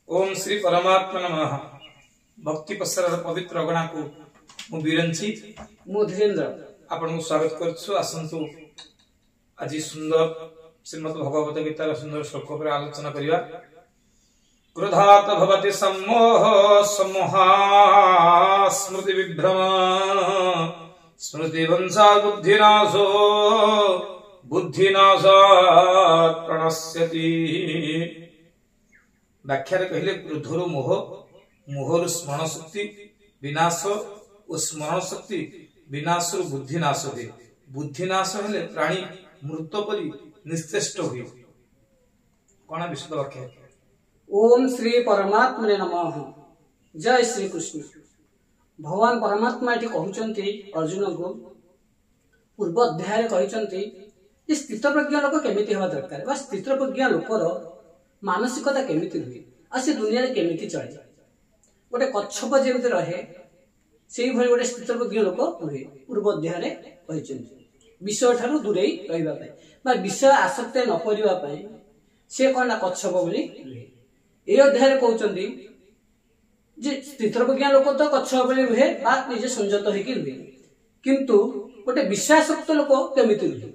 ओम श्री परमात्मा नमः। भक्ति पसर पवित्र अगणा को मु बिरंची मु धीरेन्द्र आपन को स्वागत करछु। आसंतु आज सुंदर श्रीमद् भगवत गीतार सुंदर श्लोक पर आलोचना करिया। क्रोधात् भवति सम्मोह सम्मोहा स्मृति विभ्रम स्मृति वंशात् बुद्धिनाशो बुद्धिनाशात् प्रणश्यति। व्याख्या कहले क्रोधरु मोह मोहरु स्मरण शक्ति विनाश और स्मरण शक्ति विनाश बुद्धिनाश हुए। बुद्धिनाश हेले प्राणी मृत परि निश्चेष्ट हुए। कौन विशुद्ध व्याख्या? ओम श्री परमात्मने नमः। जय श्री कृष्ण। भगवान परमात्मा ये कहते अर्जुन को पूर्व अध्याय कहते स्थितप्रज्ञ लोक केमिति हवा दरकार, स्थितप्रज्ञ लोकर मानसिकता केमिति रुहे आ से दुनिया रे केमिति चले। गोटे कच्छप जेमिति रहे सेही भली गोटे स्थितप्रज्ञ लोक रुहे। पूर्व अध्याय रे कहते विषय ठारू दूरेई रहिबा पई बा विषय आसक्त न पड़िबा पई से कोन कच्छप बोली रुहे। ए अध्याय रे कहउचंदी जे स्थितप्रज्ञ लोक तो कच्छप बोली रुहे बा निजे संयत होइकी रुहे, किंतु गोटे विषयासक्त लोक केमिति रुहे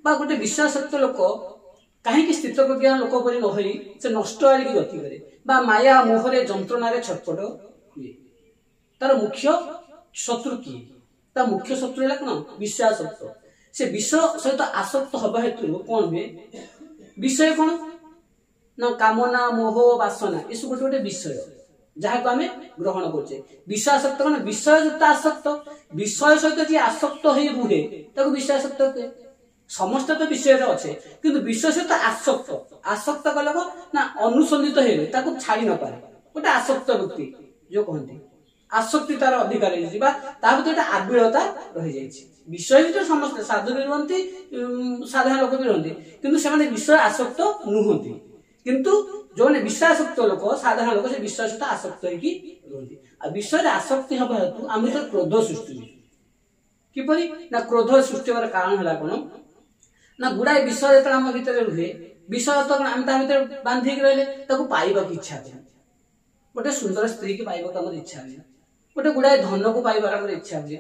बा गोटे विषयासक्त लोक कहीं स्थितप्रज्ञ लोक परि न होई से नष्ट आड़े की गति करे बा माया मोहरे जंत्रणार छटपट हुए। तार मुख्य शत्रु किए? ता मुख्य शत्रु है कौन? विषयासक्त। से विषय सहित आसक्त हवा हेतु कौन हुए? विषय कौन ना कामना मोह वासना ये सब गोटे गोटे विषय जहाँ को आम ग्रहण करछे। विषयासक्त कौन? विषय युक्त आसक्त। विषय सहित जी आसक्त हो रुहे ताको विषयासक्त कहे। समस्त तो विषय अच्छे किंतु विषय सहित आसक्त। आसक्त कल ना अनुसंधित हेले ताको छाड़ी न पारे गोटे आसक्त व्यक्ति जो कहते आसक्ति तार अधिकार भर आबिलता रही जाइए। विषय भी तो समस्त साधु भी रुहति साधारण लोक भी रुहति किंतु से विषय आसक्त नुहति, किंतु जो विषयासक्त लोक साधारण लोक से विषय सहित आसक्त होती। विषय आसक्ति हवा हेतु आम क्रोध सृष्टि किपरि ना क्रोध सृष्टि होवार कारण है कौन ना गुड़ाए विषय जो आम भर रुहे विषय तो आम भर बांधिक रहे पाइबा इच्छा हुए। गोटे सुंदर स्त्री की पाइबा आम इच्छा हुए, गोटे गुड़ाए धन को पाइबार इच्छा हुए,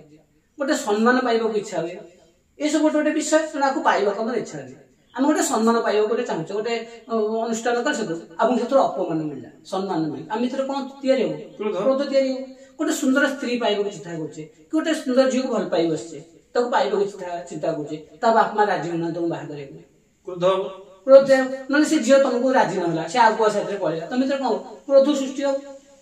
गोटे सम्मान पाइबा इच्छा हुए। ये सब गोटे गोटे विषय पाइबा आम इच्छा हुए। आम गोटे सम्मान पाइबा गोटे चाहूँ गोटे अनुष्ठान कर अपमान मिलला सम्मान मिले आम भर कौन तैयारी हो? क्रोध तैयारी हो। गोटे सुंदर स्त्री पाइबा चिंता करे कि गोटे सुंदर झील को भल पाई बसचे पाइबा चिंता करे बाप माँ राजी होना तुम बाहर क्रोध ना से झील तुमको राजी ना से आगे साथ पड़ेगा तुम भर कौन क्रोध सृष्टि हो।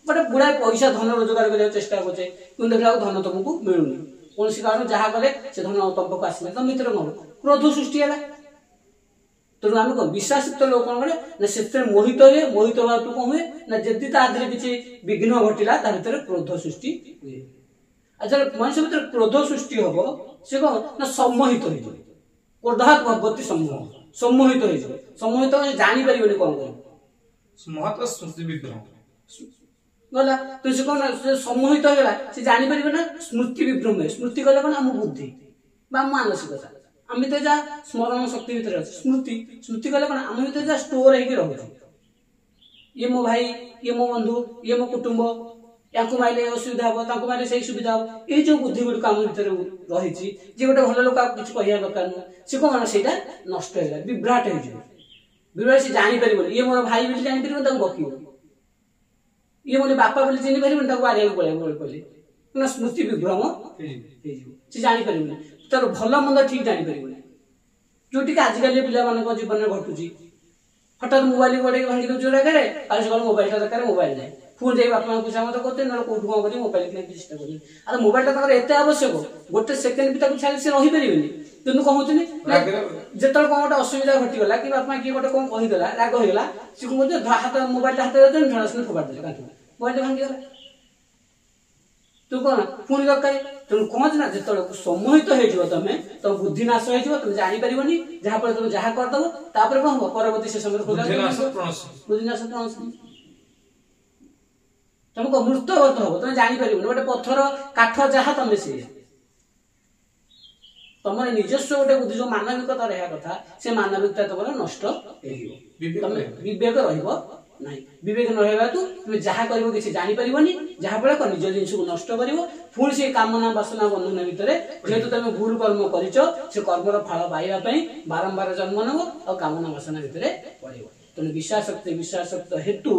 गोटे गुड़ाए पैसा धन रोजगार करने चेष्टा करे कि देखा धन तुमको मिलूनी कौन कारण जहाँ कले से धन तुम पाक आसला तुम भर कौन क्रोध सृष्टि है। तेणु आम कौन विश्वासित लोक कौन करे ना से मोहित हुए। मोहित हवा तू कौन हुए ना जदि तादे किसी विघ्न घटिला भर क्रोध सृष्टि हुए। अच्छा मनुष्य भर क्रोध सृष्टि हम से कौन ना सम्मोहित हो क्रोधात् भगवती सम्मोह सम्मोहित हो सम्मोहित जापर कौन कर स्मृति विभ्रम गला तो से कौन सम्मोहित होगा से जापर ना स्मृति विभ्रम। स्मृति कले कौन आम बुद्धि मानसिकता आम भर जहाँ स्मरण शक्ति भर अच्छे स्मृति स्मृति कले कौन आम भर जहाँ स्टोर हो ये मो भाई ये मो बंधु ये मो कुटुंब या मारे असुविधा हम मारे से सुविधा हम ये जो बुद्धि गुड़िक आम भर रही गोटे भल लोक किसी कह दरकार नुह से कौन से नष्ट है विभ्राट विभ्राट से जापर ये मोर भाई बोली जापर बकिब ये मोर बापा बोली चिन्ह पारे बारे पड़े स्मृति विभ्रम से जापर तार भल मंद ठीक जापर जोटि आजिकल पिला जीवन में घटुची हठात मोबाइल गोटे भांगी दौर जगह आज सकाल मोबाइल दरकार मोबाइल जाए पुणी जाए बापा पूछा मत करते ना कौट कौन कर मोबाइल किना चेष्टा कर मोबाइल एत आवश्यक गोटे सेकेंड भी छाड़ी से रही पारे कितु कहते जिते कौन गोटे असुविधा घटीगला कि बापा किए गोटे कौन कहीदेला राग होगा सी कौन हाथ मोबाइल हाथ झड़ास फोपाड़ी देते कांठी मोबाइल भांगीगला तू कौन पुणी दरकार। तेणु कौन ना जो सम्मोहित हो तुम तुम बुद्धिनाश हो तुम जापर जहाँफल तुम जहाँ करदेव तापर कौन हम परवर्ती से समय बुद्धिनाश तुमको मृत्यगत हम तुम जापर गोटे पत्थर काठ जहाँ तुम से तुम निजस्व गोटे बुद्धि जो मानविकता रहा कथा से मानविकता तुम नष्ट विवेक नहीं विवेक न रहबा तुम जहाँ करिवो किछि जानि परिबोनी जहाँ फल निज जिनिस को नष्ट करिवो पुणी से कामना वासना बंधन भितर जेहेतु तुम भूल कर्म करिछ से कर्मर फल पाइबा पई बारंबार जन्म नब और कामना वासना भितर पड़िबो तेणु विश्वासक्त हेतु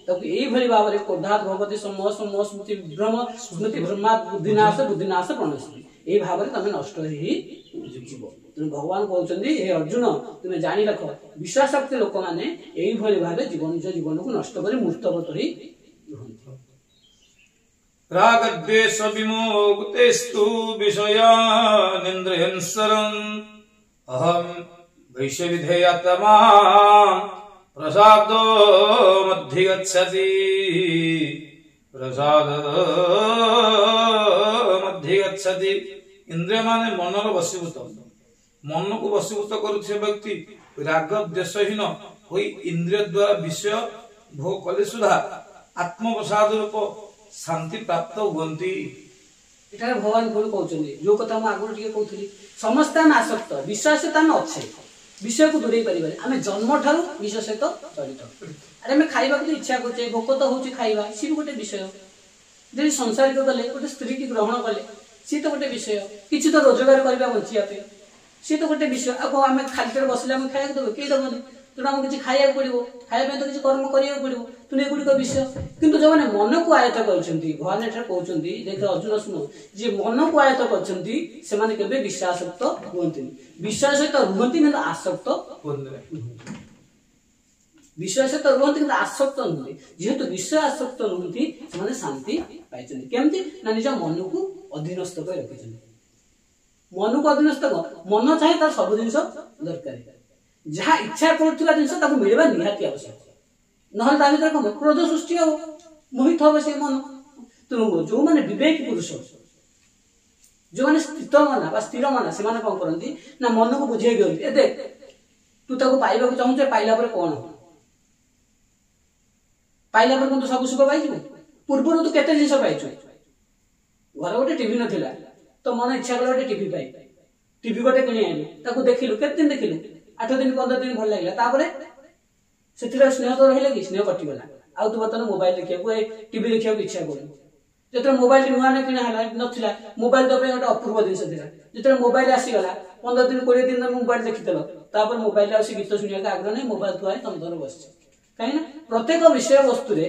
तक यही भाव में क्रोधात भगवती समूह समूह स्मृति विभ्रम स्मृति भ्रमात बुद्धिनाश प्रणस्मृति यही भाव में तुम नष्ट ही जीव तेणु भगवान कहते हे अर्जुन तुम्हें जानी रख विश्वासक्त लोक मैंने यही भाव जीवन निज जीवन को नष्ट कर मूर्तवत ही राग द्वेष विमोक्तेस्तु विषयानिन्द्रियंसरन् अहं वैश्यविधेयतमा प्रसादो मध्य गच्छति इंद्रिय माने मनर वशीभूत मन को वशीभूत करुथिबा व्यक्ति राग द्वेषहीन होई इंद्रिय द्वारा विषय भोग कले सुधा आत्मप्रसाद रूप शांति प्राप्त हुअन्ति एटा भगवान कोन कहउछन्ती जो कथा हम आगु टिके कहउथली समस्त हम आसक्त विश्वासता न अच्छे विषय को दूरे परिबे आमे जन्म ठारू विषय सहित जड़ित अरे मैं खाइबा को इच्छा करछे भोक तो होची खाइबा सी गोटे विषय जे संसार को गले गोटे स्त्री की ग्रहण कले सी तो गोटे विषय किछि तो रोजगार करबा बंचिया पे सी तो गोटे विषय अब आमे खाली बसले हम खाइबा देबो के देबो तेणु आमको किसी खाया पड़ो खाया तो किसी कर्म करा पड़ो तेणु एगुड़िक विषय किंतु जो मैंने मन को आयत्त करछन्ती भगवान एठार कहउछन्ती देख अर्जुन सुनो जे मन को आयत्त करछन्ती से माने केबे विश्वासक्त हुअन्तिनी विश्वासक्त रुहन्ति किंतु आसक्त हुअन्ति विश्वासक्त रुहन्ति किंतु आसक्त नुहन्ति जेहेतु विश्वास आसक्त नुहन्ति से माने शांति पाइछन्ति केमति ना निज मन को अधीनस्थ कर रखिछन्ति मन को अधीनस्थ मन चाहे तार सब जिनिस दरकार जहाँ इच्छा करुवा जिन मिलवा निहाती आवश्यक ना भर कम क्रोध सृष्टि हम मोहित हम से मन तेणु जो मैंने विवेक पुरुष जो मैंने स्थित मना स्थिर मना से कौन करती ना मन को बुझे दिखती देख तू ताको पाइबा चाहूचे पाइला पर कौन पाइला पर कौन तू सब सुख पाई पूर्व तू केते जिन पाइछु घर गोटे टीवी नथिला तो मन इच्छा कला गोटे टीवी पाई टीवी गोटे किणी आइलु ताको देखिलु केते दिन देखिलु 8 दिन 15 दिन भल लागला तापरे सेथिरा स्नेह तो रहिला कि स्नेह कटि गला आ तू बतन मोबाइल देखिया टीवी देखिया इच्छा करू जेतरे मोबाइल नुआ ने किना हला नथिला मोबाइल तो पे गोटे अपूर्व दिन से जेतरे मोबाइल आसी गला 15 दिन 20 दिन मोबाइल देखितलो तापर मोबाइल आसी गीत सुनिया का आग्रह नहीं मोबाइल तो आए तुम धर बस काई ना प्रत्येक विषय वस्तु रे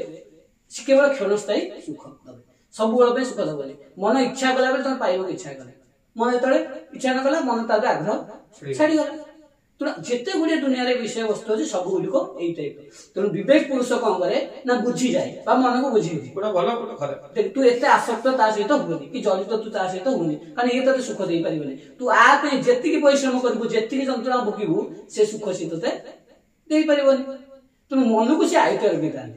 केवल क्षणस्थायी सुख सब बेले सुख दबनी मन इच्छा कला बेले तुम पाइबो इच्छा कला मन जेतरे इच्छा न कला मन तार आग्रह छाड़ी गला तेणु जिते गुड़े दुनिया विषय वस्तु अच्छे सब गुड़िक यही टाइप तेणु विवेक पुरुष कौन करे ना बुझी जाए मन को बुझे तू एत आसक्त ता सहित हुए कि जलित तू ता सहित हुए कारण ये तेज सुख दे पारे तू आप जी परिश्रम करू जी जंत्रणा भोगू से सुख सी ते दे पारे तेणु मन को सी आयत रखी था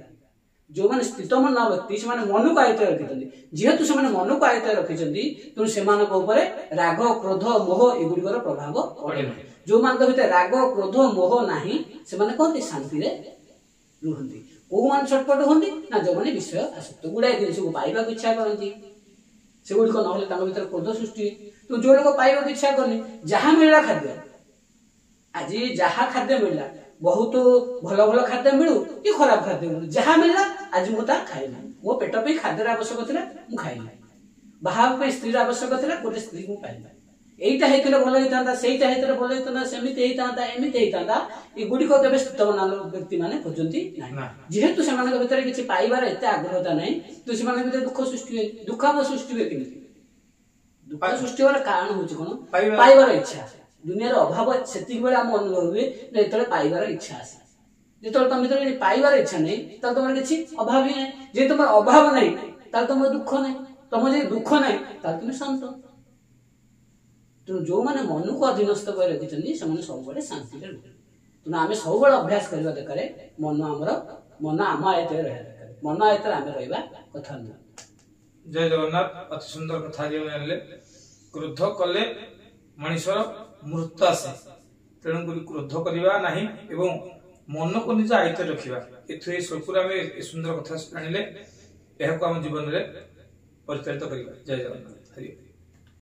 जो मैंने स्थित मना व्यक्ति से मन को आयत रखी जेहेतु से मन को आयत रखी तेणु से राग क्रोध मोह एगुड़िकर प्रभाव पड़े ना जो मान भीतर राग क्रोध मोह नाही से माने कहते शांति रे रुहंती को मान छटपट होंती ना जो माने विषय आसक्त गुडाय दिन सब पाइबा इच्छा करती से गुडी को नहले तांग भीतर क्रोध सृष्टि तो जो लोग पाइबा इच्छा करनी जहां मिलला खाद्य आज जहां खाद्य मिलला बहुत भल भल खाद्य मिलू कि खराब खाद्य मिलू जहां मिलला आज मु ता खाइना मो पेट पे खाद्य आवश्यक थिला मु खाइना बाहाव पे स्त्री आवश्यक थिला गोटे स्त्री मु पाइना एटा हेतले भल हेतांता सेटा हेतले भल हेतांता सेमिते हेतांता एमिते हेतांता ए गुडी को केबे स्थित मनालो व्यक्ति माने खोजंती नाही जेहेतु से मानक भीतर किछि पाइबार एते आग्रहता नाही तो से मानक भीतर दुख सृष्टि होय दुखाव सृष्टि होय किने दुख सृष्टि होर कारण होछि कोन पाइबार इच्छा दुनिया रो अभाव सेति बेले हम अनुभव हुए एतले पाइबार इच्छा आसे जेतले तुम भीतर पाइबार इच्छा नाही त तमर किछि अभाव ही नाही जे तुमर अभाव नाही त तुमर दुख नाही तुम जे दुख नाही त तुम शांत तेणु जो मैंने मन को अधीनस्थ कर रखी से सब शांति तेणु आम सब अभ्यास करवा दरकार मन आमर मन आम आयत रहा दरकार मन आयत आम रहा कथा नुह जय जगन्नाथ अति सुंदर कथा जानले क्रोध कले मनुष्यर मृत्यु आसे तेणुक क्रोध करवा नहीं एवं मन को निज आयत रखा ए श्लोक सुंदर कथा जानिले आम जीवन में परिचालित करवा जय जगन्नाथ हरि।